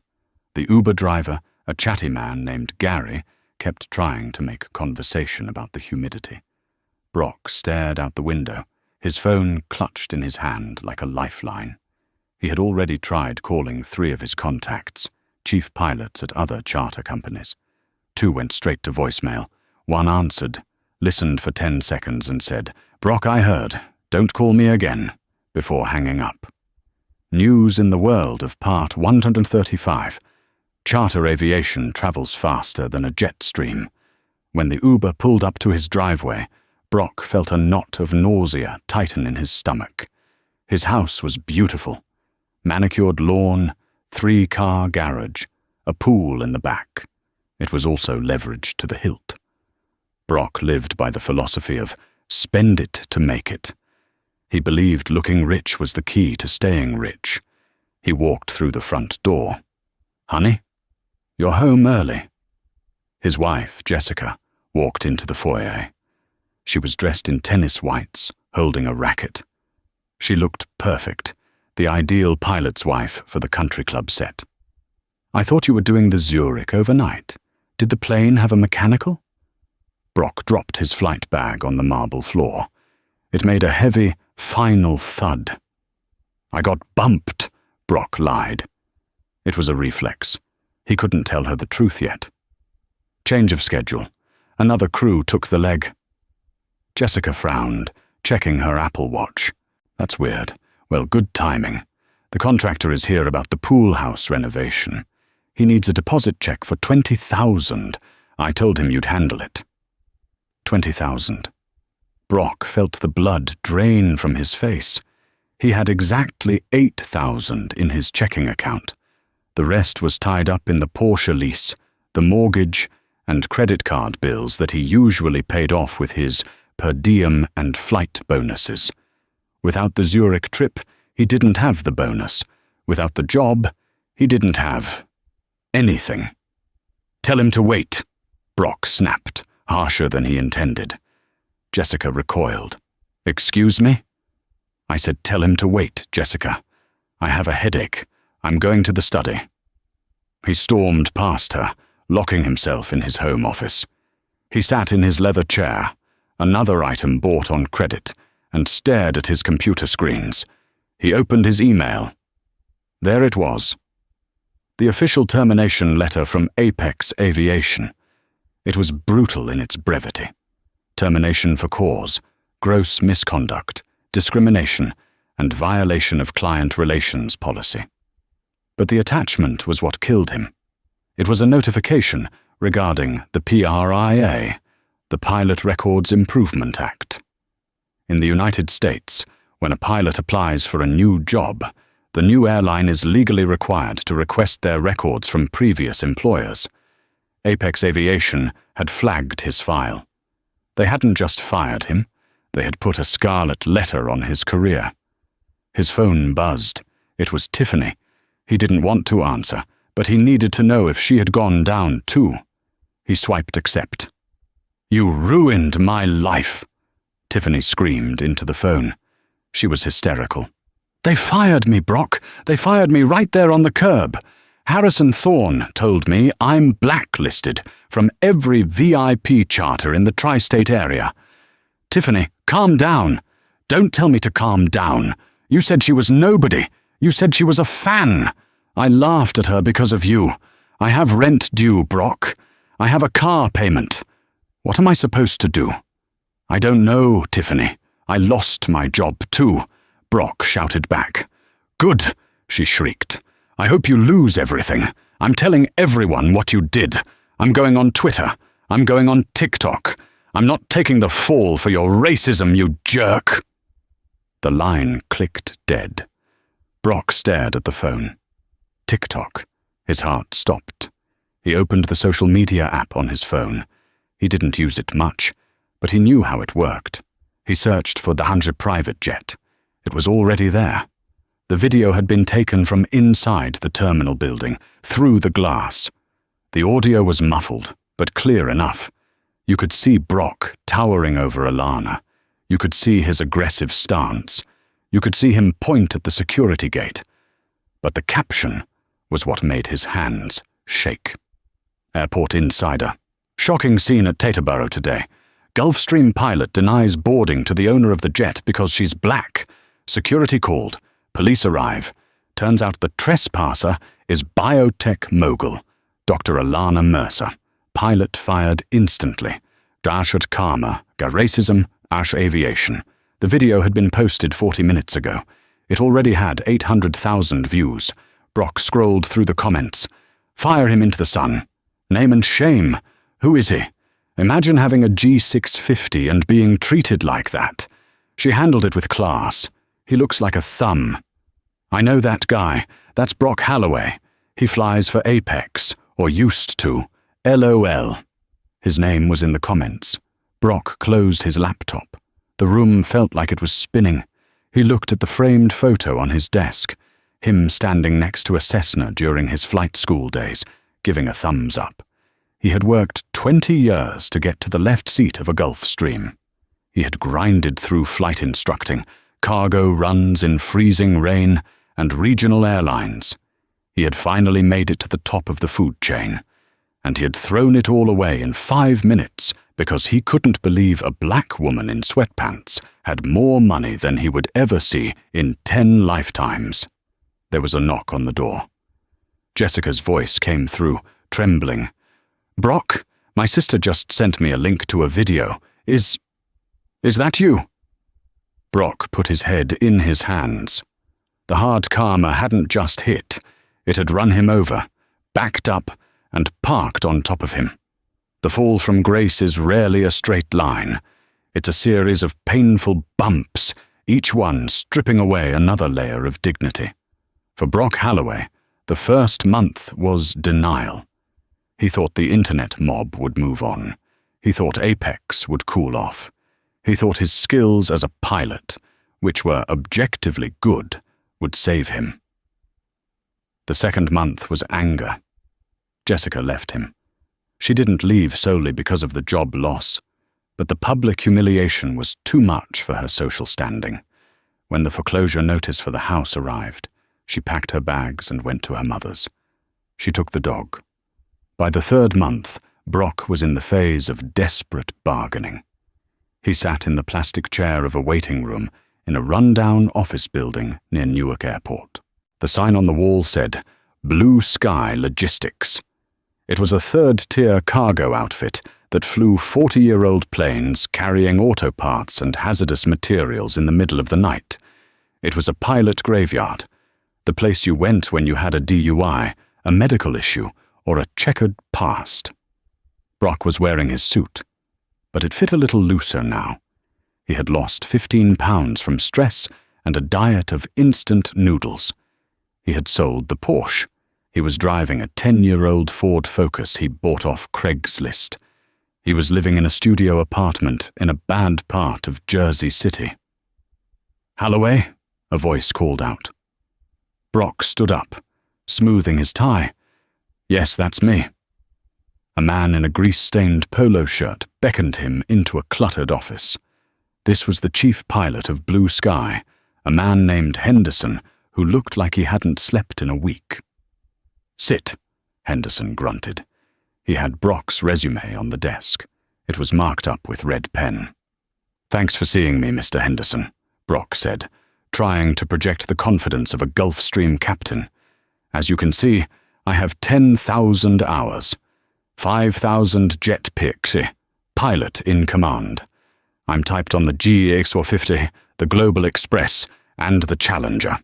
The Uber driver, a chatty man named Gary, kept trying to make conversation about the humidity. Brock stared out the window, his phone clutched in his hand like a lifeline. He had already tried calling 3 of his contacts, chief pilots at other charter companies. 2 went straight to voicemail. 1 answered, listened for 10 seconds and said, "Brock, I heard. Don't call me again," before hanging up. News in the world of Part 135. Charter aviation travels faster than a jet stream. When the Uber pulled up to his driveway, Brock felt a knot of nausea tighten in his stomach. His house was beautiful. Manicured lawn, 3-car garage, a pool in the back. It was also leveraged to the hilt. Brock lived by the philosophy of spend it to make it. He believed looking rich was the key to staying rich. He walked through the front door. "Honey, you're home early." His wife, Jessica, walked into the foyer. She was dressed in tennis whites, holding a racket. She looked perfect, the ideal pilot's wife for the country club set. "I thought you were doing the Zurich overnight. Did the plane have a mechanical?" Brock dropped his flight bag on the marble floor. It made a heavy, final thud. "I got bumped," Brock lied. It was a reflex. He couldn't tell her the truth yet. Change of schedule. Another crew took the leg. Jessica frowned, checking her Apple Watch. "That's weird. Well, good timing. The contractor is here about the pool house renovation. He needs a deposit check for $20,000. I told him you'd handle it." 20,000. Brock felt the blood drain from his face. He had exactly 8,000 in his checking account. The rest was tied up in the Porsche lease, the mortgage, and credit card bills that he usually paid off with his per diem and flight bonuses. Without the Zurich trip, he didn't have the bonus. Without the job, he didn't have anything. "Tell him to wait," Brock snapped, harsher than he intended. Jessica recoiled. "Excuse me?" "I said tell him to wait, Jessica. I have a headache. I'm going to the study." He stormed past her, locking himself in his home office. He sat in his leather chair, another item bought on credit, and stared at his computer screens. He opened his email. There it was. The official termination letter from Apex Aviation. It was brutal in its brevity. Termination for cause, gross misconduct, discrimination, and violation of client relations policy. But the attachment was what killed him. It was a notification regarding the PRIA, the Pilot Records Improvement Act. In the United States, when a pilot applies for a new job, the new airline is legally required to request their records from previous employers. Apex Aviation had flagged his file. They hadn't just fired him, they had put a scarlet letter on his career. His phone buzzed. It was Tiffany. He didn't want to answer, but he needed to know if she had gone down too. He swiped accept. "You ruined my life," Tiffany screamed into the phone. She was hysterical. "They fired me, Brock. They fired me right there on the curb. Harrison Thorne told me I'm blacklisted from every VIP charter in the tri-state area." "Tiffany, calm down. Don't tell me to calm down. You said she was nobody. You said she was a fan. I laughed at her because of you. I have rent due, Brock. I have a car payment. What am I supposed to do?" "I don't know, Tiffany. I lost my job too," Brock shouted back. "Good," she shrieked. "I hope you lose everything. I'm telling everyone what you did. I'm going on Twitter. I'm going on TikTok. I'm not taking the fall for your racism, you jerk." The line clicked dead. Brock stared at the phone. TikTok. His heart stopped. He opened the social media app on his phone. He didn't use it much, but he knew how it worked. He searched for the Hansa private jet. It was already there. The video had been taken from inside the terminal building, through the glass. The audio was muffled, but clear enough. You could see Brock towering over Alana. You could see his aggressive stance. You could see him point at the security gate. But the caption was what made his hands shake. Airport Insider. Shocking scene at Teterboro today. Gulfstream pilot denies boarding to the owner of the jet because she's black. Security called. Police arrive. Turns out the trespasser is biotech mogul, Dr. Alana Mercer. Pilot fired instantly. Dashat karma, racism, ash aviation. The video had been posted 40 minutes ago. It already had 800,000 views. Brock scrolled through the comments. Fire him into the sun. Name and shame. Who is he? Imagine having a G650 and being treated like that. She handled it with class. He looks like a thumb. I know that guy. That's Brock Holloway. He flies for Apex, or used to. LOL. His name was in the comments. Brock closed his laptop. The room felt like it was spinning. He looked at the framed photo on his desk, him standing next to a Cessna during his flight school days, giving a thumbs up. He had worked 20 years to get to the left seat of a Gulfstream. He had grinded through flight instructing, cargo runs in freezing rain, and regional airlines. He had finally made it to the top of the food chain, and he had thrown it all away in 5 minutes because he couldn't believe a black woman in sweatpants had more money than he would ever see in 10 lifetimes. There was a knock on the door. Jessica's voice came through, trembling. Brock, my sister just sent me a link to a video. Is that you? Brock put his head in his hands. The hard karma hadn't just hit. It had run him over, backed up, and parked on top of him. The fall from grace is rarely a straight line. It's a series of painful bumps, each one stripping away another layer of dignity. For Brock Holloway, the first month was denial. He thought the internet mob would move on. He thought Apex would cool off. He thought his skills as a pilot, which were objectively good, would save him. The second month was anger. Jessica left him. She didn't leave solely because of the job loss, but the public humiliation was too much for her social standing. When the foreclosure notice for the house arrived, she packed her bags and went to her mother's. She took the dog. By the third month, Brock was in the phase of desperate bargaining. He sat in the plastic chair of a waiting room in a run-down office building near Newark Airport. The sign on the wall said, Blue Sky Logistics. It was a third-tier cargo outfit that flew 40-year-old planes carrying auto parts and hazardous materials in the middle of the night. It was a pilot graveyard, the place you went when you had a DUI, a medical issue, or a checkered past. Brock was wearing his suit, but it fit a little looser now. He had lost 15 pounds from stress and a diet of instant noodles. He had sold the Porsche. He was driving a 10-year-old Ford Focus he bought off Craigslist. He was living in a studio apartment in a bad part of Jersey City. Holloway, a voice called out. Brock stood up, smoothing his tie. Yes, that's me. A man in a grease-stained polo shirt beckoned him into a cluttered office. This was the chief pilot of Blue Sky, a man named Henderson who looked like he hadn't slept in a week. Sit, Henderson grunted. He had Brock's resume on the desk. It was marked up with red pen. Thanks for seeing me, Mr. Henderson, Brock said, trying to project the confidence of a Gulfstream captain. As you can see, I have 10,000 hours, 5,000 jet pics, pilot in command. I'm typed on the GX450, the Global Express, and the Challenger.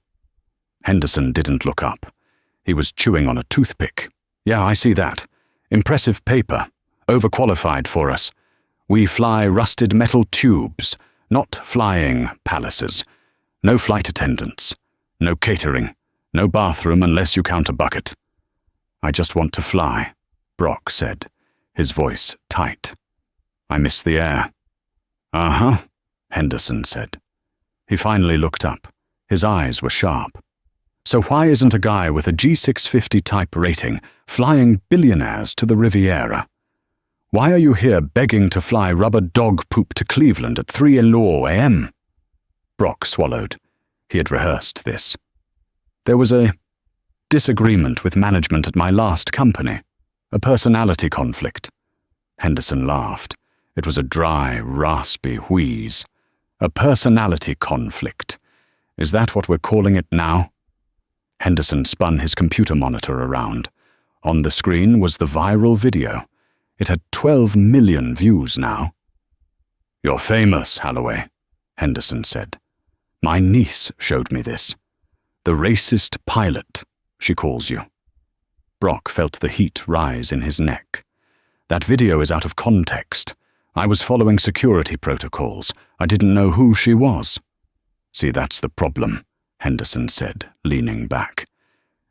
Henderson didn't look up. He was chewing on a toothpick. Yeah, I see that. Impressive paper. Overqualified for us. We fly rusted metal tubes, not flying palaces. No flight attendants. No catering. No bathroom unless you count a bucket. I just want to fly, Brock said, his voice tight. I miss the air. Uh-huh, Henderson said. He finally looked up. His eyes were sharp. So why isn't a guy with a G650 type rating flying billionaires to the Riviera? Why are you here begging to fly rubber dog poop to Cleveland at 3 a.m? Brock swallowed. He had rehearsed this. There was a disagreement with management at my last company, a personality conflict. Henderson laughed. It was a dry, raspy wheeze. A personality conflict. Is that what we're calling it now? Henderson spun his computer monitor around. On the screen was the viral video. It had 12 million views now. "You're famous, Holloway," Henderson said. "My niece showed me this. The racist pilot, she calls you." Brock felt the heat rise in his neck. "That video is out of context. I was following security protocols. I didn't know who she was." "See, that's the problem," Henderson said, leaning back.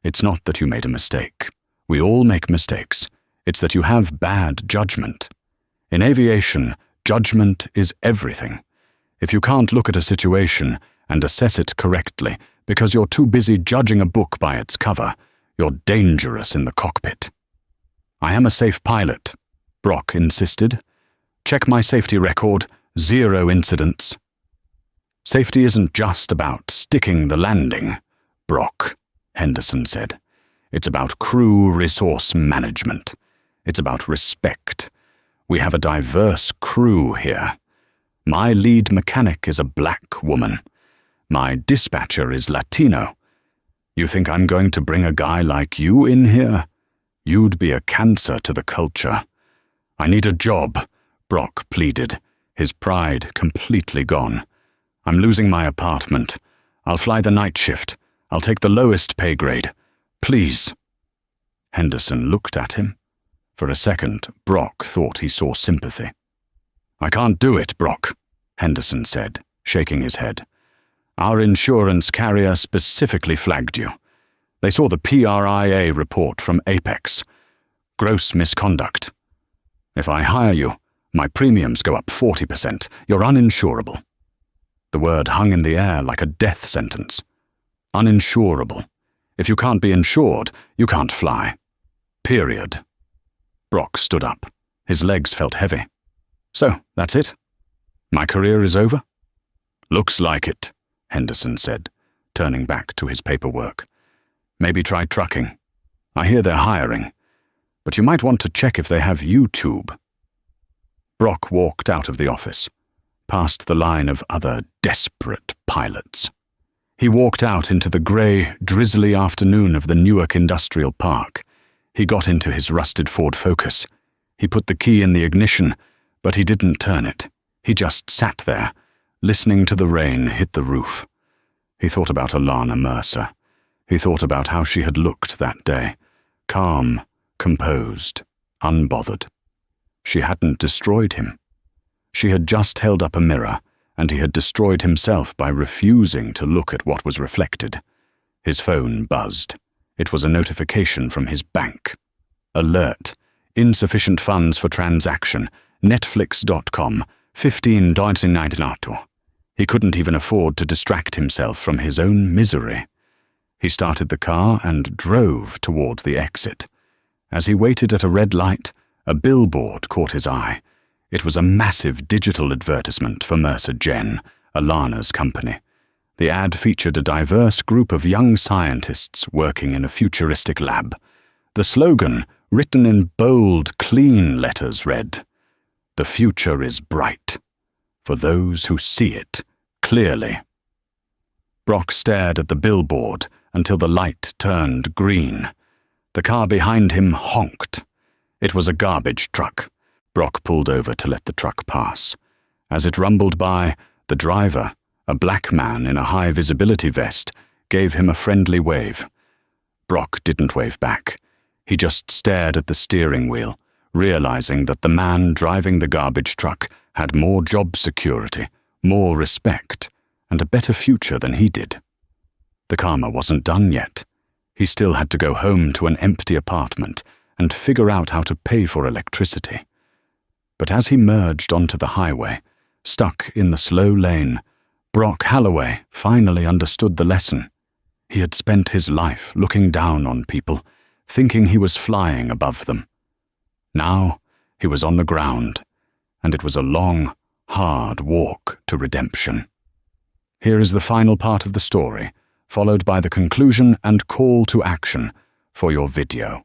"It's not that you made a mistake. We all make mistakes. It's that you have bad judgment. In aviation, judgment is everything. If you can't look at a situation and assess it correctly because you're too busy judging a book by its cover, you're dangerous in the cockpit." "I am a safe pilot," Brock insisted. "Check my safety record, 0 incidents." "Safety isn't just about sticking the landing, Brock," Henderson said. "It's about crew resource management. It's about respect. We have a diverse crew here. My lead mechanic is a black woman. My dispatcher is Latino. You think I'm going to bring a guy like you in here? You'd be a cancer to the culture." "I need a job," Brock pleaded, his pride completely gone. "I'm losing my apartment. I'll fly the night shift. I'll take the lowest pay grade. Please." Henderson looked at him. For a second, Brock thought he saw sympathy. "I can't do it, Brock," Henderson said, shaking his head. "Our insurance carrier specifically flagged you. They saw the PRIA report from Apex. Gross misconduct. If I hire you, my premiums go up 40%. You're uninsurable." The word hung in the air like a death sentence. Uninsurable. If you can't be insured, you can't fly. Period. Brock stood up. His legs felt heavy. "So, that's it? My career is over?" "Looks like it," Henderson said, turning back to his paperwork. "Maybe try trucking. I hear they're hiring, but you might want to check if they have YouTube." Brock walked out of the office, past the line of other desperate pilots. He walked out into the grey, drizzly afternoon of the Newark Industrial Park. He got into his rusted Ford Focus. He put the key in the ignition, but he didn't turn it. He just sat there, listening to the rain hit the roof. He thought about Alana Mercer. He thought about how she had looked that day, calm, composed, unbothered. She hadn't destroyed him. She had just held up a mirror, and he had destroyed himself by refusing to look at what was reflected. His phone buzzed. It was a notification from his bank. Alert. Insufficient funds for transaction. Netflix.com. $15.98. He couldn't even afford to distract himself from his own misery. He started the car and drove toward the exit. As he waited at a red light, a billboard caught his eye. It was a massive digital advertisement for Mercer Gen, Alana's company. The ad featured a diverse group of young scientists working in a futuristic lab. The slogan, written in bold, clean letters, read, "The future is bright, for those who see it clearly." Brock stared at the billboard until the light turned green. The car behind him honked. It was a garbage truck. Brock pulled over to let the truck pass. As it rumbled by, the driver, a black man in a high-visibility vest, gave him a friendly wave. Brock didn't wave back. He just stared at the steering wheel, realizing that the man driving the garbage truck had more job security, more respect, and a better future than he did. The karma wasn't done yet. He still had to go home to an empty apartment and figure out how to pay for electricity. But as he merged onto the highway, stuck in the slow lane, Brock Holloway finally understood the lesson. He had spent his life looking down on people, thinking he was flying above them. Now he was on the ground, and it was a long, hard walk to redemption. Here is the final part of the story, followed by the conclusion and call to action for your video.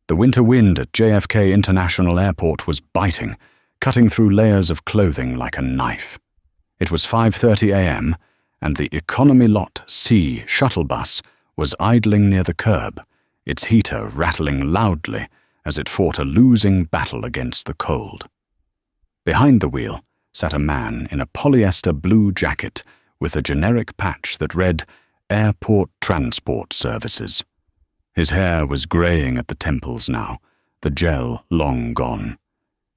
The winter wind at JFK International Airport was biting, cutting through layers of clothing like a knife. It was 5:30 a.m., and the Economy Lot C shuttle bus was idling near the curb, its heater rattling loudly as it fought a losing battle against the cold. Behind the wheel sat a man in a polyester blue jacket with a generic patch that read Airport Transport Services. His hair was greying at the temples now, the gel long gone.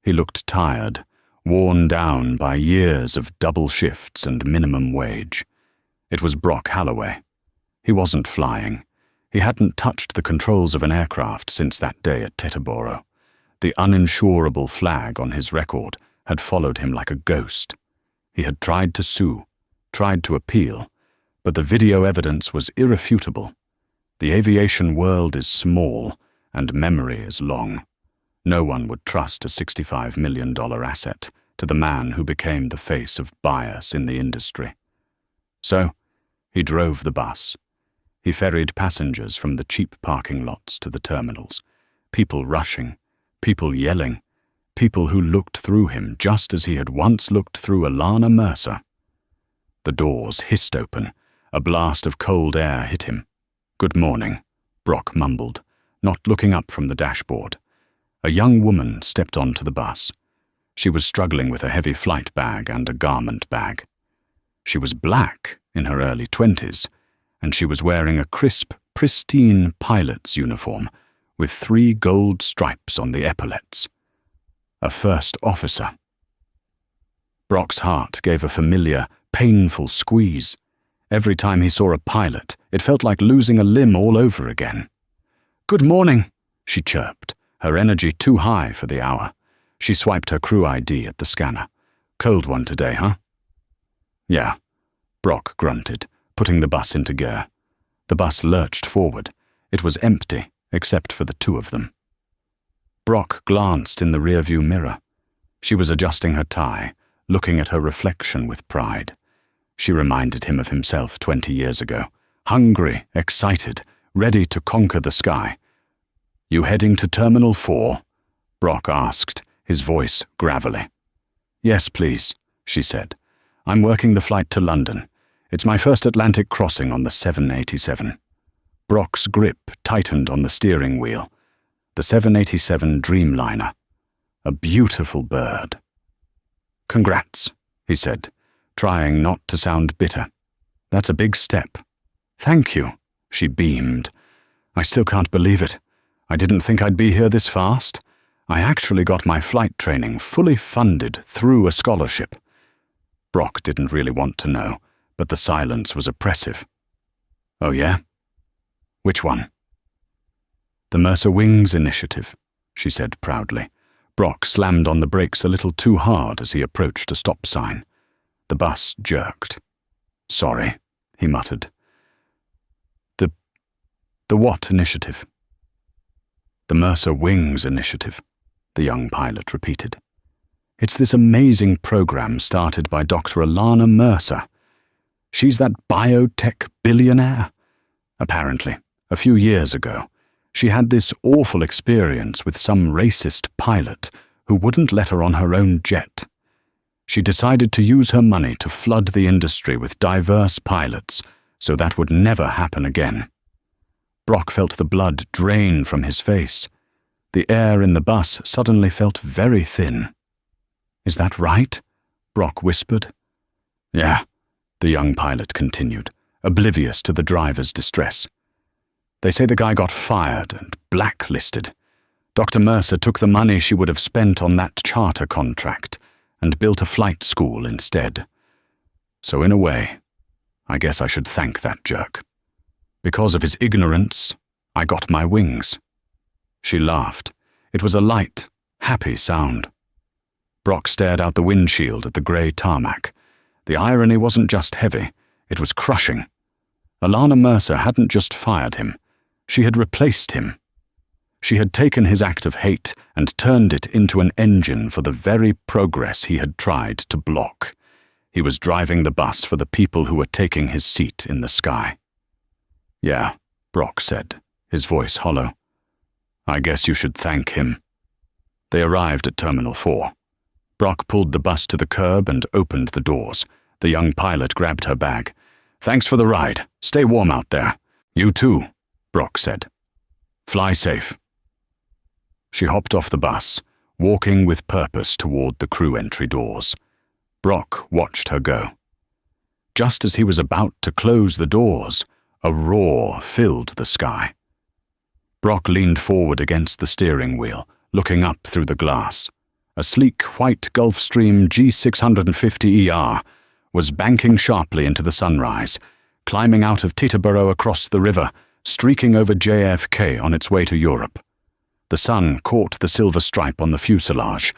He looked tired, worn down by years of double shifts and minimum wage. It was Brock Halloway. He wasn't flying. He hadn't touched the controls of an aircraft since that day at Teterboro. The uninsurable flag on his record had followed him like a ghost. He had tried to sue, tried to appeal, but the video evidence was irrefutable. The aviation world is small, and memory is long. No one would trust a $65 million asset to the man who became the face of bias in the industry. So, he drove the bus. He ferried passengers from the cheap parking lots to the terminals, people rushing, people yelling, people who looked through him just as he had once looked through Alana Mercer. The doors hissed open. A blast of cold air hit him. "Good morning," Brock mumbled, not looking up from the dashboard. A young woman stepped onto the bus. She was struggling with a heavy flight bag and a garment bag. She was black, in her early 20s, and she was wearing a crisp, pristine pilot's uniform with 3 gold stripes on the epaulets. A first officer. Brock's heart gave a familiar, painful squeeze. Every time he saw a pilot, it felt like losing a limb all over again. "Good morning," she chirped, her energy too high for the hour. She swiped her crew ID at the scanner. "Cold one today, huh?" "Yeah," Brock grunted, putting the bus into gear. The bus lurched forward. It was empty, except for the 2 of them. Brock glanced in the rearview mirror. She was adjusting her tie, looking at her reflection with pride. She reminded him of himself 20 years ago, hungry, excited, ready to conquer the sky. "You heading to Terminal 4? Brock asked, his voice gravelly. "Yes, please," she said. "I'm working the flight to London. It's my first Atlantic crossing on the 787. Brock's grip tightened on the steering wheel. The 787 Dreamliner. A beautiful bird. "Congrats," he said, trying not to sound bitter. "That's a big step." "Thank you," she beamed. "I still can't believe it. I didn't think I'd be here this fast. I actually got my flight training fully funded through a scholarship." Brock didn't really want to know, but the silence was oppressive. "Oh yeah? Which one?" "The Mercer Wings Initiative," she said proudly. Brock slammed on the brakes a little too hard as he approached a stop sign. The bus jerked. "Sorry," he muttered. The what initiative?" "The Mercer Wings Initiative," the young pilot repeated. "It's this amazing program started by Dr. Alana Mercer. She's that biotech billionaire. Apparently, a few years ago, she had this awful experience with some racist pilot who wouldn't let her on her own jet. She decided to use her money to flood the industry with diverse pilots, so that would never happen again." Brock felt the blood drain from his face. The air in the bus suddenly felt very thin. "Is that right?" Brock whispered. "Yeah," the young pilot continued, oblivious to the driver's distress. "They say the guy got fired and blacklisted. Dr. Mercer took the money she would have spent on that charter contract and built a flight school instead. So in a way, I guess I should thank that jerk. Because of his ignorance, I got my wings." She laughed. It was a light, happy sound. Brock stared out the windshield at the grey tarmac. The irony wasn't just heavy, it was crushing. Alana Mercer hadn't just fired him, she had replaced him. She had taken his act of hate and turned it into an engine for the very progress he had tried to block. He was driving the bus for the people who were taking his seat in the sky. "Yeah," Brock said, his voice hollow. "I guess you should thank him." They arrived at Terminal 4. Brock pulled the bus to the curb and opened the doors. The young pilot grabbed her bag. "Thanks for the ride. Stay warm out there." "You too," Brock said. "Fly safe." She hopped off the bus, walking with purpose toward the crew entry doors. Brock watched her go. Just as he was about to close the doors, a roar filled the sky. Brock leaned forward against the steering wheel, looking up through the glass. A sleek white Gulfstream G650ER was banking sharply into the sunrise, climbing out of Teterboro across the river, streaking over JFK on its way to Europe. The sun caught the silver stripe on the fuselage.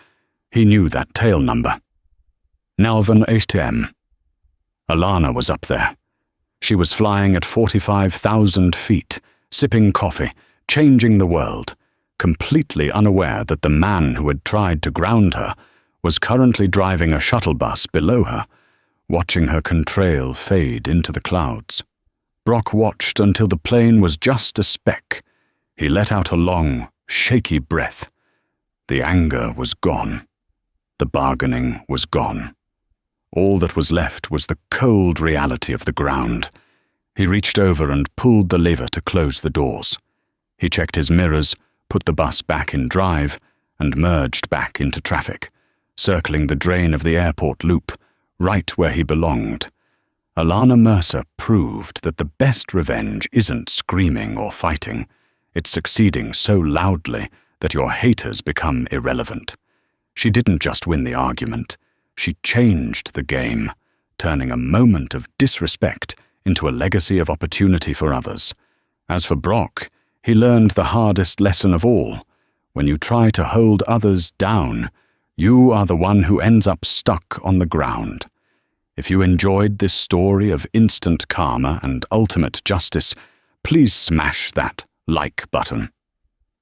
He knew that tail number. Nelvan HTM. Alana was up there. She was flying at 45,000 feet, sipping coffee, changing the world, completely unaware that the man who had tried to ground her was currently driving a shuttle bus below her, watching her contrail fade into the clouds. Brock watched until the plane was just a speck. He let out a long, shaky breath. The anger was gone. The bargaining was gone. All that was left was the cold reality of the ground. He reached over and pulled the lever to close the doors. He checked his mirrors, put the bus back in drive, and merged back into traffic, circling the drain of the airport loop, right where he belonged. Alana Mercer proved that the best revenge isn't screaming or fighting. It's succeeding so loudly that your haters become irrelevant. She didn't just win the argument. She changed the game, turning a moment of disrespect into a legacy of opportunity for others. As for Brock, he learned the hardest lesson of all. When you try to hold others down, you are the one who ends up stuck on the ground. If you enjoyed this story of instant karma and ultimate justice, please smash that like button.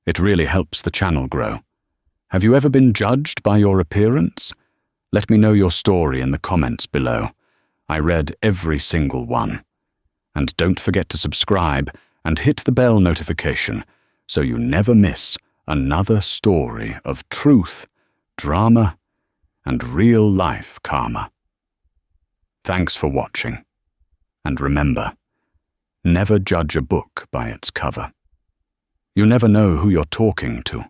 It really helps the channel grow. Have you ever been judged by your appearance? Let me know your story in the comments below. I read every single one. And don't forget to subscribe and hit the bell notification so you never miss another story of truth, drama, and real-life karma. Thanks for watching. And remember, never judge a book by its cover. You never know who you're talking to.